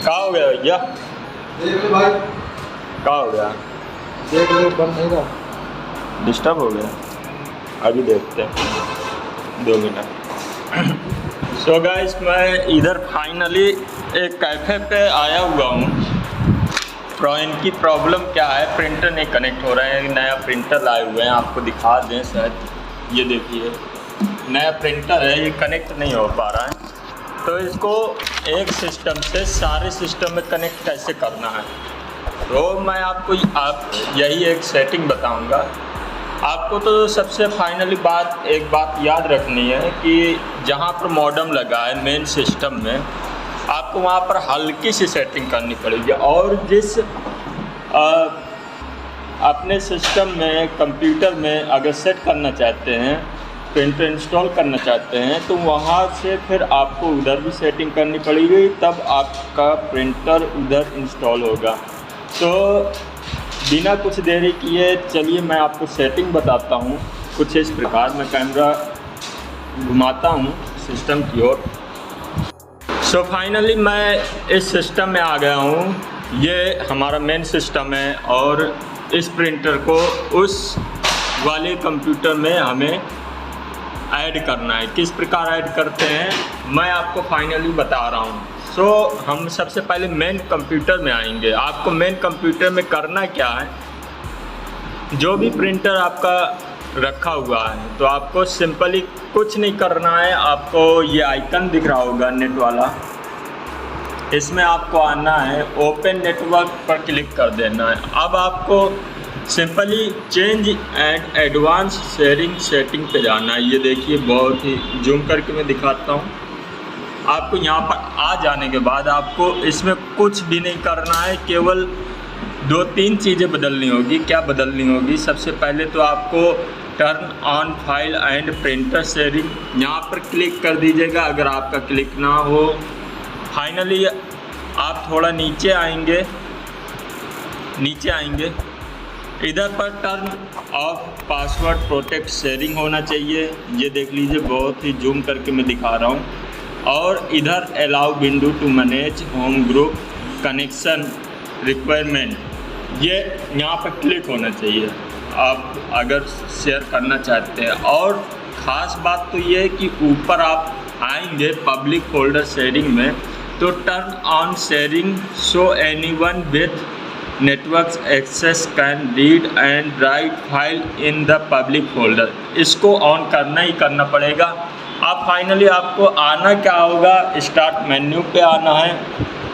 क्या हो गया भैया? भाई क्या हो गया? देख लो, बंद नहीं रहा। डिस्टर्ब हो गया? अभी देखते हैं, 2 मिनट। सो गाइस, मैं इधर फाइनली एक कैफ़े पे आया हुआ हूँ। इनकी प्रॉब्लम क्या है, प्रिंटर नहीं कनेक्ट हो रहा है। नया प्रिंटर लाए हुए हैं, आपको दिखा दें शायद। ये देखिए, नया प्रिंटर है, ये कनेक्ट नहीं हो पा रहा है। तो इसको एक सिस्टम से सारे सिस्टम में कनेक्ट कैसे करना है, तो मैं आपको यही एक सेटिंग बताऊंगा। आपको तो सबसे फाइनली एक बात याद रखनी है कि जहाँ पर मॉडेम लगा है मेन सिस्टम में, आपको वहाँ पर हल्की सी सेटिंग करनी पड़ेगी। और जिस अपने सिस्टम में, कंप्यूटर में अगर सेट करना चाहते हैं, प्रिंटर इंस्टॉल करना चाहते हैं, तो वहाँ से फिर आपको उधर भी सेटिंग करनी पड़ेगी, तब आपका प्रिंटर उधर इंस्टॉल होगा। तो बिना कुछ देरी किए चलिए मैं आपको सेटिंग बताता हूँ। कुछ इस प्रकार मैं कैमरा घुमाता हूँ सिस्टम की ओर। सो फाइनली मैं इस सिस्टम में आ गया हूँ। ये हमारा मेन सिस्टम है और इस प्रिंटर को उस वाले कंप्यूटर में हमें ऐड करना है। किस प्रकार ऐड करते हैं मैं आपको फाइनली बता रहा हूँ। सो हम सबसे पहले मेन कंप्यूटर में आएंगे। आपको मेन कंप्यूटर में करना क्या है, जो भी प्रिंटर आपका रखा हुआ है, तो आपको सिंपली कुछ नहीं करना है। आपको ये आइकन दिख रहा होगा नेट वाला, इसमें आपको आना है, ओपन नेटवर्क पर क्लिक कर देना है। अब आपको simply change and advance sharing setting पे जाना है। ये देखिए, बहुत ही जूम करके मैं दिखाता हूँ आपको। यहाँ पर आ जाने के बाद आपको इसमें कुछ भी नहीं करना है, केवल 2-3 चीज़ें बदलनी होगी। क्या बदलनी होगी? सबसे पहले तो आपको turn on file and printer sharing यहाँ पर क्लिक कर दीजिएगा। अगर आपका क्लिक ना हो, फाइनली आप थोड़ा नीचे आएंगे, इधर पर turn off password protect sharing होना चाहिए। ये देख लीजिए, बहुत ही जूम करके मैं दिखा रहा हूँ। और इधर allow window to manage homegroup connection requirement, ये यहाँ पर क्लिक होना चाहिए आप अगर शेयर करना चाहते हैं। और ख़ास बात तो ये है कि ऊपर आप आएंगे पब्लिक फोल्डर शेयरिंग में, तो turn on sharing so anyone with network access can read and write file in the public folder, इसको ऑन करना ही करना पड़ेगा। अब फाइनली आपको आना क्या होगा, स्टार्ट मेन्यू पे आना है।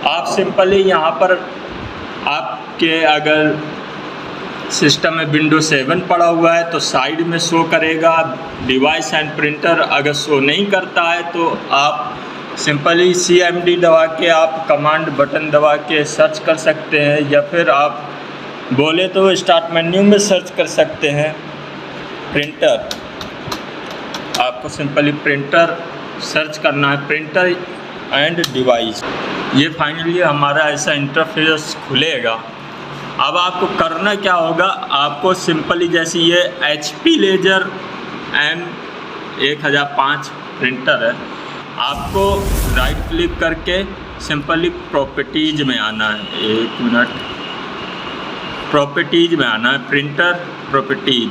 आप सिंपली यहाँ पर आपके अगर सिस्टम में विंडोज 7 पड़ा हुआ है तो साइड में शो करेगा। डिवाइस एंड प्रिंटर अगर शो नहीं करता है तो आप सिंपली CMD दबा के आप कमांड बटन दबा के सर्च कर सकते हैं, या फिर आप बोले तो स्टार्ट मेन्यू में सर्च कर सकते हैं प्रिंटर। आपको सिंपली प्रिंटर सर्च करना है, प्रिंटर एंड डिवाइस। ये फाइनली हमारा ऐसा इंटरफेस खुलेगा। अब आपको करना क्या होगा, आपको सिंपली जैसे ये HP लेजर M1005 प्रिंटर है, आपको राइट क्लिक करके सिंपली प्रॉपर्टीज में आना है। 1 मिनट, प्रॉपर्टीज में आना है, प्रिंटर प्रॉपर्टीज।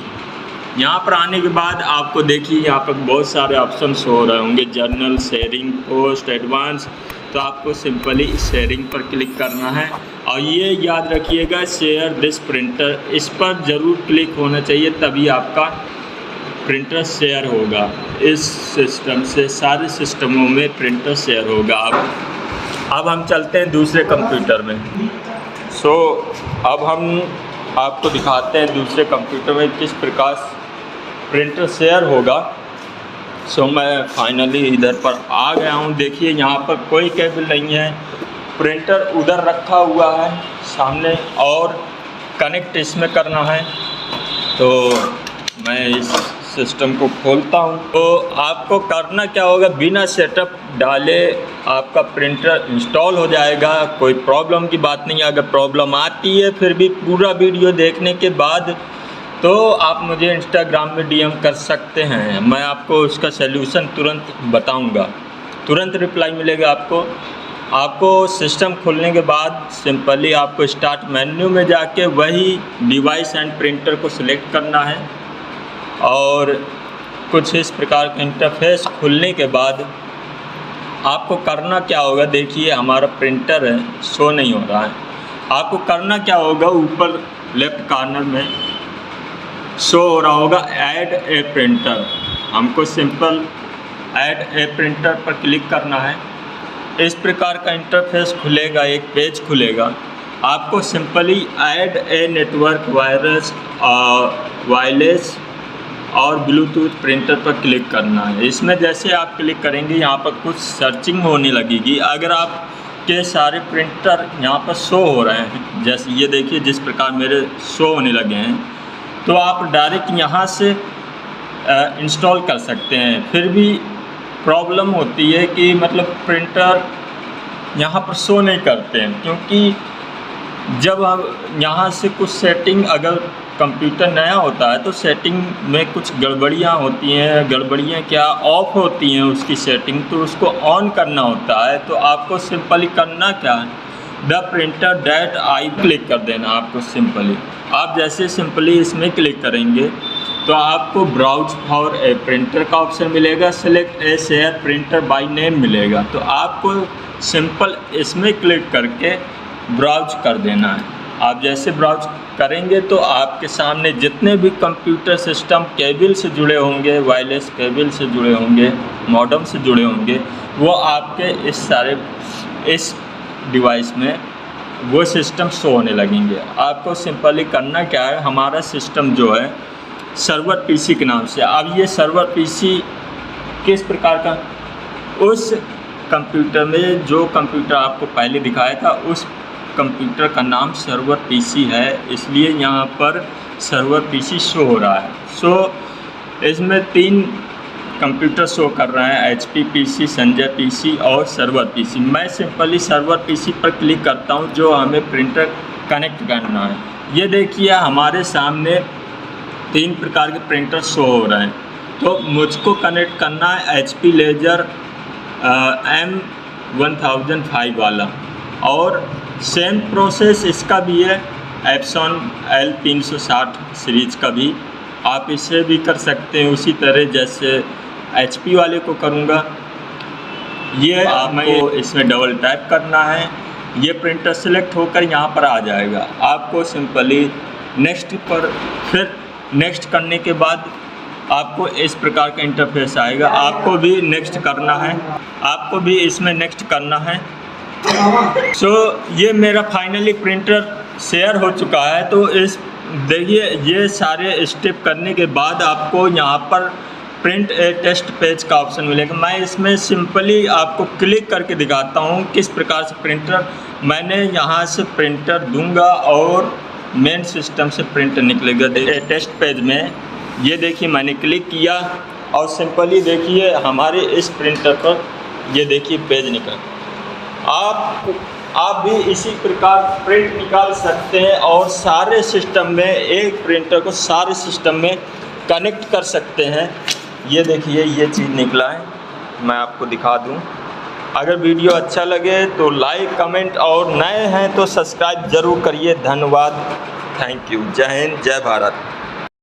यहाँ पर आने के बाद आपको देखिए यहाँ पर बहुत सारे ऑप्शन हो रहे होंगे, जर्नल, शेयरिंग, पोस्ट, एडवांस। तो आपको सिंपली शेयरिंग पर क्लिक करना है। और ये याद रखिएगा, शेयर दिस प्रिंटर, इस पर ज़रूर क्लिक होना चाहिए, तभी आपका प्रिंटर शेयर होगा। इस सिस्टम से सारे सिस्टमों में प्रिंटर शेयर होगा। अब हम चलते हैं दूसरे कंप्यूटर में। सो अब हम आपको दिखाते हैं दूसरे कंप्यूटर में किस प्रकार प्रिंटर शेयर होगा। सो मैं फाइनली इधर पर आ गया हूँ। देखिए, यहाँ पर कोई केबल नहीं है, प्रिंटर उधर रखा हुआ है सामने और कनेक्ट इसमें करना है। तो मैं इस सिस्टम को खोलता हूँ। तो आपको करना क्या होगा, बिना सेटअप डाले आपका प्रिंटर इंस्टॉल हो जाएगा। कोई प्रॉब्लम की बात नहीं है। अगर प्रॉब्लम आती है फिर भी पूरा वीडियो देखने के बाद तो आप मुझे इंस्टाग्राम में DM कर सकते हैं, मैं आपको उसका सलूशन तुरंत बताऊंगा, तुरंत रिप्लाई मिलेगा आपको। आपको सिस्टम खोलने के बाद सिंपली आपको स्टार्ट मेन्यू में जाके वही डिवाइस एंड प्रिंटर को सिलेक्ट करना है और कुछ इस प्रकार का इंटरफेस खुलने के बाद आपको करना क्या होगा, देखिए हमारा प्रिंटर है शो नहीं हो रहा है। आपको करना क्या होगा, ऊपर लेफ्ट कॉर्नर में शो हो रहा होगा ऐड ए प्रिंटर। हमको सिंपल ऐड ए प्रिंटर पर क्लिक करना है। इस प्रकार का इंटरफेस खुलेगा, एक पेज खुलेगा। आपको simply add a network wireless और ब्लूटूथ प्रिंटर पर क्लिक करना है। इसमें जैसे आप क्लिक करेंगे यहाँ पर कुछ सर्चिंग होने लगेगी। अगर आपके सारे प्रिंटर यहाँ पर शो हो रहे हैं, जैसे ये देखिए जिस प्रकार मेरे शो होने लगे हैं, तो आप डायरेक्ट यहाँ से इंस्टॉल कर सकते हैं। फिर भी प्रॉब्लम होती है कि मतलब प्रिंटर यहाँ पर शो नहीं करते हैं, क्योंकि जब हम यहाँ से कुछ सेटिंग, अगर कंप्यूटर नया होता है तो सेटिंग में कुछ गड़बड़ियाँ होती हैं। गड़बड़ियाँ क्या, ऑफ होती हैं उसकी सेटिंग, तो उसको ऑन करना होता है। तो आपको सिंपली करना क्या है, the printer that I click कर देना आपको सिंपली। आप जैसे सिंपली इसमें क्लिक करेंगे तो आपको ब्राउज फॉर ए प्रिंटर का ऑप्शन मिलेगा, select A share printer by name मिलेगा। तो आपको सिंपल इसमें क्लिक करके ब्राउज कर देना है। आप जैसे ब्राउज करेंगे तो आपके सामने जितने भी कंप्यूटर सिस्टम केबल से जुड़े होंगे, वायरलेस केबल से जुड़े होंगे, मॉडेम से जुड़े होंगे, वो आपके इस डिवाइस में वो सिस्टम शो होने लगेंगे। आपको सिंपली करना क्या है, हमारा सिस्टम जो है सर्वर पीसी के नाम से। अब ये सर्वर पीसी किस प्रकार का, उस कंप्यूटर में जो कंप्यूटर आपको पहले दिखाया था उस कंप्यूटर का नाम सर्वर पीसी है, इसलिए यहाँ पर सर्वर पीसी शो हो रहा है। इसमें 3 कंप्यूटर शो कर रहे हैं, HP पीसी, संजय पीसी और सर्वर पीसी। मैं सिंपली सर्वर पीसी पर क्लिक करता हूँ जो हमें प्रिंटर कनेक्ट करना है। ये देखिए हमारे सामने 3 प्रकार के प्रिंटर शो हो रहे हैं। तो मुझको कनेक्ट करना है HP लेजर M1005 वाला, और सेम प्रोसेस इसका भी है, एप्सन L360 सीरीज का भी। आप इसे भी कर सकते हैं उसी तरह जैसे HP वाले को करूँगा। ये आपको इसमें डबल टैप करना है, ये प्रिंटर सेलेक्ट होकर यहाँ पर आ जाएगा। आपको सिंपली नेक्स्ट पर, फिर नेक्स्ट करने के बाद आपको इस प्रकार का इंटरफेस आएगा। आपको भी नेक्स्ट करना है, आपको भी इसमें नेक्स्ट करना है। ये मेरा फाइनली प्रिंटर शेयर हो चुका है। तो इस देखिए ये सारे स्टेप करने के बाद आपको यहाँ पर प्रिंट ए टेस्ट पेज का ऑप्शन मिलेगा। मैं इसमें सिंपली आपको क्लिक करके दिखाता हूँ किस प्रकार से प्रिंटर, मैंने यहाँ से प्रिंटर दूंगा और मेन सिस्टम से प्रिंटर निकलेगा। टेस्ट पेज में ये देखिए मैंने क्लिक किया और सिंपली देखिए हमारे इस प्रिंटर पर ये देखिए पेज निकल। आप भी इसी प्रकार प्रिंट निकाल सकते हैं और सारे सिस्टम में, एक प्रिंटर को सारे सिस्टम में कनेक्ट कर सकते हैं। ये देखिए ये चीज़ निकला है, मैं आपको दिखा दूं। अगर वीडियो अच्छा लगे तो लाइक, कमेंट और नए हैं तो सब्सक्राइब ज़रूर करिए। धन्यवाद, थैंक यू। जय हिंद, जय भारत।